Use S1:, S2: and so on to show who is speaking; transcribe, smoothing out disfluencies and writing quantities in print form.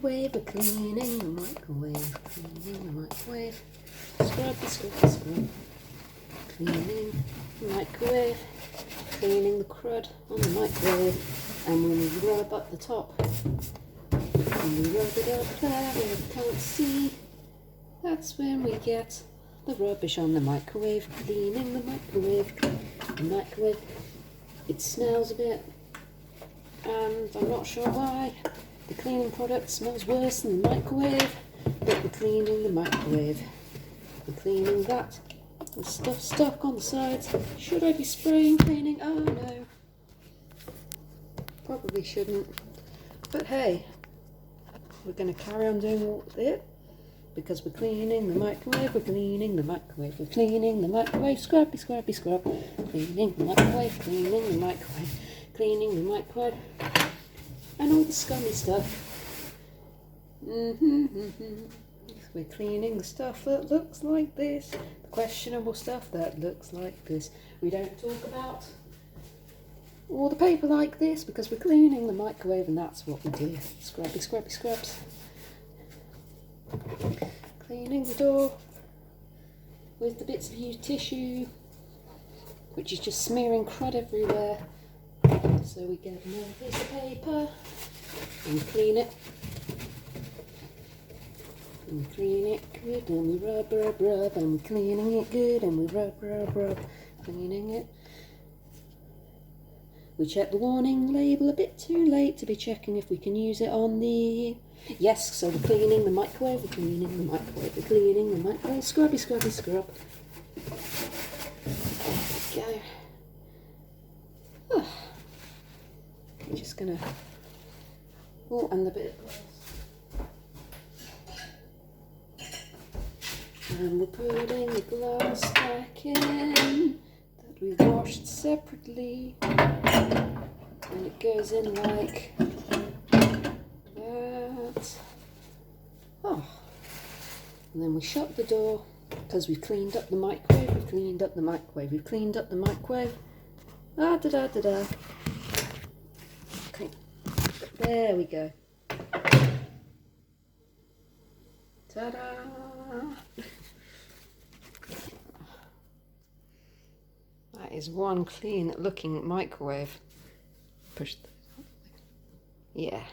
S1: microwave, we're cleaning the microwave, cleaning the microwave. Scrubby, scrubby, scrub. Cleaning the microwave, cleaning the crud on the microwave. And when we rub up the top, when we rub it up there where we can't see, that's when we get the rubbish on the microwave. Cleaning the microwave, the microwave. It smells a bit, and I'm not sure why. The cleaning product smells worse than the microwave, but we're cleaning the microwave. We're cleaning that. The stuff stuck on the sides. Should I be spraying cleaning? Oh no. Probably shouldn't. But hey, we're going to carry on doing it because we're cleaning the microwave. We're cleaning the microwave. We're cleaning the microwave. Scrubby, scrubby, scrub. Cleaning the microwave. Cleaning the microwave. Cleaning the microwave. And all the scummy stuff. We're cleaning the stuff that looks like this. The questionable stuff that looks like this. We don't talk about all the paper like this because we're cleaning the microwave, and that's what we do. Scrubby, scrubby, scrubs. Cleaning the door with the bits of used tissue, which is just smearing crud everywhere. So we get another piece of paper and clean it. And we clean it good, and we rub, rub, rub, and we're cleaning it good, and we rub, rub, rub, cleaning it. We check the warning label a bit too late to be checking if we can use it on the... Yes, so we're cleaning the microwave, we're cleaning the microwave, we're cleaning the microwave. Scrubby, scrubby, scrub. There we go. Oh. I'm just gonna... Oh, and the bit of glass. And we're putting the glass back in that we washed separately. And it goes in like that. Oh. And then we shut the door because we've cleaned up the microwave. We've cleaned up the microwave. We've cleaned up the microwave. Ah, da da da da. Okay. There we go. Ta-da! That is one clean looking microwave. Push the... Yeah.